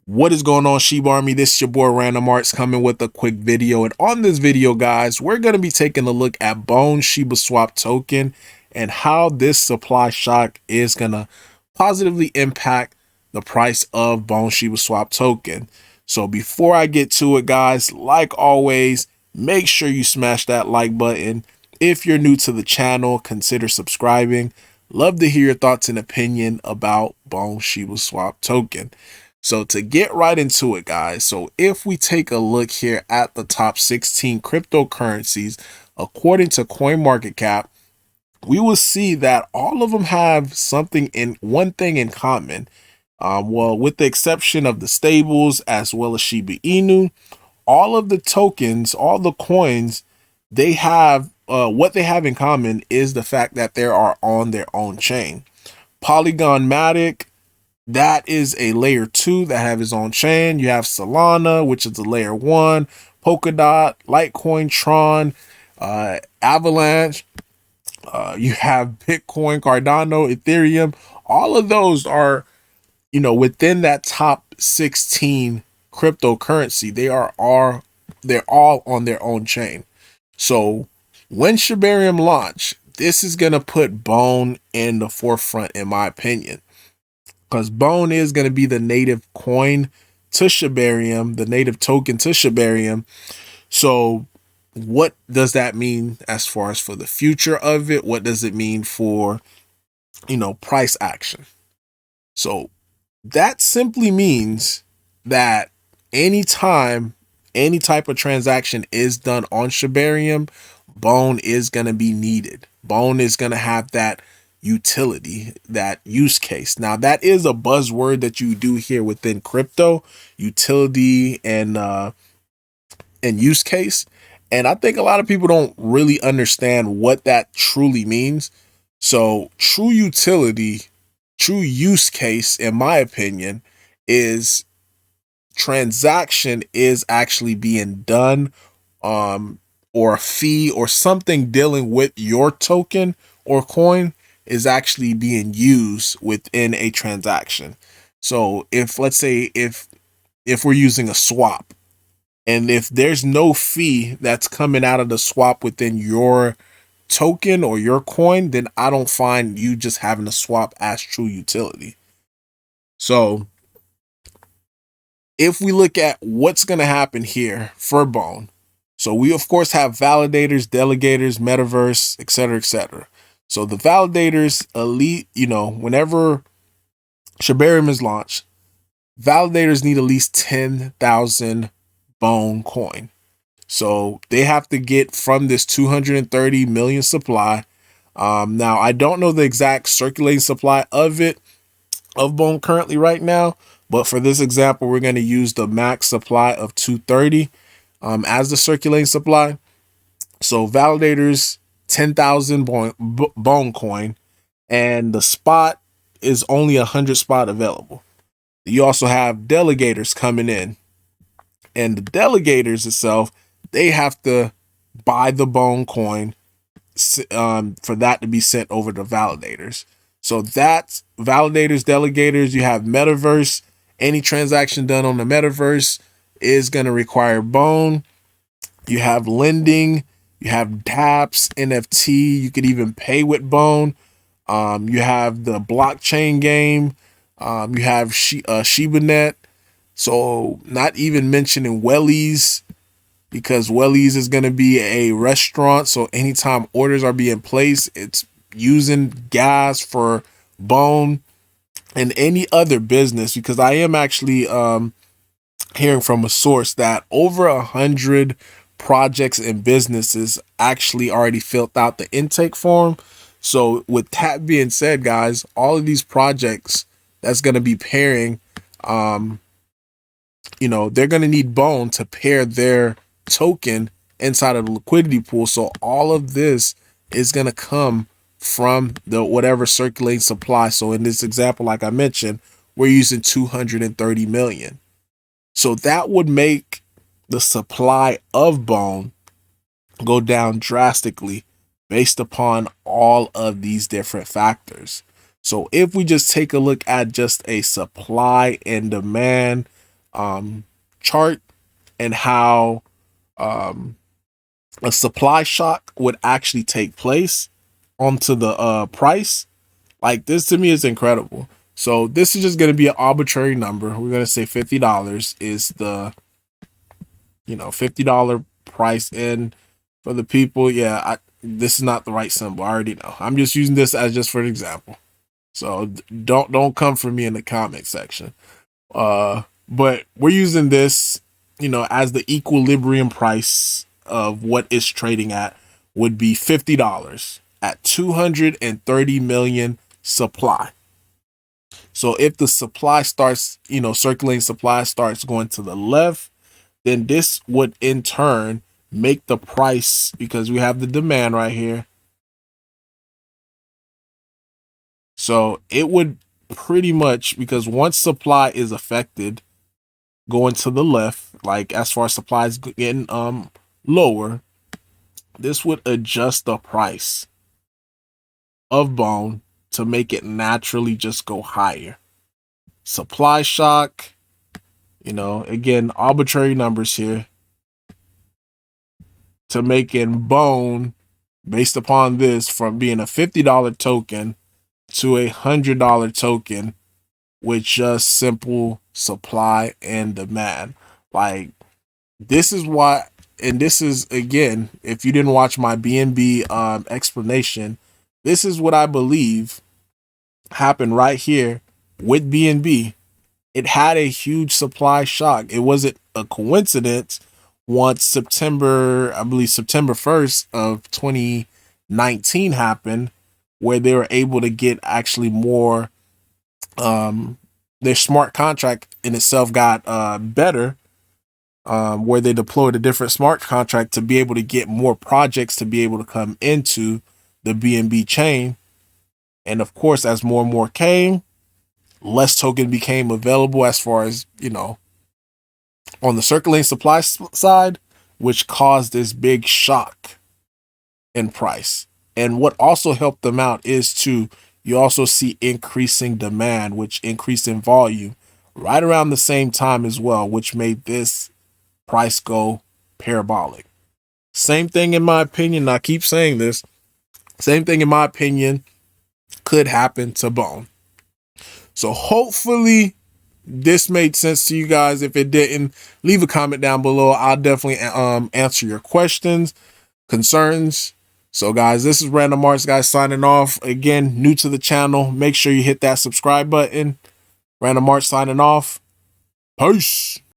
What is going on, Sheba Army? This is your boy Random Arts coming with a quick video. And on this video, guys, we're going to be taking a look at Bone Shibaswap token and how this supply shock is going to positively impact the price of Bone Shibaswap token. So before I get to it, guys, like always, make sure you smash that like button. If you're new to the channel, consider subscribing. Love to hear your thoughts and opinion about Bone Shibaswap token. So to get right into it, guys, so if we take a look here at the top 16 cryptocurrencies, according to CoinMarketCap, we will see that all of them have one thing in common. Well, with the exception of the stables as well as Shiba Inu, all of the tokens, all the coins, they have what they have in common is the fact that they are on their own chain. Polygon Matic, that is a layer 2 that have its own chain. You have Solana, which is a layer 1, Polkadot, Litecoin, Tron, Avalanche. You have Bitcoin, Cardano, Ethereum. All of those are, within that top 16 cryptocurrency. They're all on their own chain. So when Shibarium launch, this is going to put Bone in the forefront, in my opinion, because Bone is going to be the native coin to Shibarium, the native token to Shibarium. So what does that mean as far as for the future of it? What does it mean for, price action? So that simply means that anytime any type of transaction is done on Shibarium, Bone is going to be needed. Bone is going to have that utility, that use case. Now, that is a buzzword that you do hear within crypto: utility and use case. And I think a lot of people don't really understand what that truly means. So true utility, true use case, in my opinion, is transaction is actually being done, or a fee or something dealing with your token or coin is actually being used within a transaction. So if, let's say, if we're using a swap, and if there's no fee that's coming out of the swap within your token or your coin, then I don't find you just having a swap as true utility. So if we look at what's going to happen here for Bone, so we of course have validators, delegators, metaverse, etc., etc. So the validators, elite, whenever Shibarium is launched, validators need at least 10,000 Bone coin. So they have to get from this 230 million supply. Now, I don't know the exact circulating supply of Bone currently right now, but for this example, we're going to use the max supply of 230 as the circulating supply. So validators, 10,000 Bone coin, and the spot is only 100 spot available. You also have delegators coming in, and the delegators itself, they have to buy the Bone coin for that to be sent over to validators. So that's validators, delegators. You have metaverse. Any transaction done on the metaverse is going to require Bone. You have lending. You have dApps, NFT. You could even pay with Bone. You have the blockchain game. You have ShibaNet. So not even mentioning Wellies, because Wellies is going to be a restaurant. So anytime orders are being placed, it's using gas for Bone, and any other business, because I am actually hearing from a source that over 100 projects and businesses actually already filled out the intake form. So with that being said, guys, all of these projects that's going to be pairing, they're going to need Bone to pair their token inside of the liquidity pool. So all of this is going to come from the whatever circulating supply. So in this example, like I mentioned, we're using 230 million. So that would make the supply of Bone go down drastically based upon all of these different factors. So if we just take a look at just a supply and demand chart and how a supply shock would actually take place onto the price. Like, this to me is incredible. So this is just going to be an arbitrary number. We're going to say $50 is the, $50 price in for the people. Yeah, this is not the right symbol. I already know. I'm just using this as just for an example. So don't come for me in the comment section. But we're using this, as the equilibrium price of what it's trading at would be $50 at 230 million supply. So if the supply starts, circulating supply starts going to the left, then this would in turn make the price, because we have the demand right here. So it would pretty much, because once supply is affected, going to the left, like as far as supply is getting lower, this would adjust the price of bone to make it naturally just go higher. Supply shock, again, arbitrary numbers here, to making bone based upon this from being a $50 token to a $100 token with just simple supply and demand. Like, this is why, and this is, again, if you didn't watch my BNB explanation, this is what I believe happened right here with BNB. It had a huge supply shock. It wasn't a coincidence once September 1st of 2019 happened, where they were able to get actually more, their smart contract in itself got better, where they deployed a different smart contract to be able to get more projects to be able to come into the BNB chain. And of course, as more and more came, less token became available as far as, on the circulating supply side, which caused this big shock in price. And what also helped them out is you also see increasing demand, which increased in volume right around the same time as well, which made this price go parabolic. Same thing in my opinion. I keep saying this. Same thing in my opinion could happen to bone. So hopefully this made sense to you guys. If it didn't, leave a comment down below. I'll definitely answer your questions, concerns. So guys, this is Random Arts guys signing off. Again, new to the channel, make ssure you hit that subscribe button. Random Arts signing off. Peace.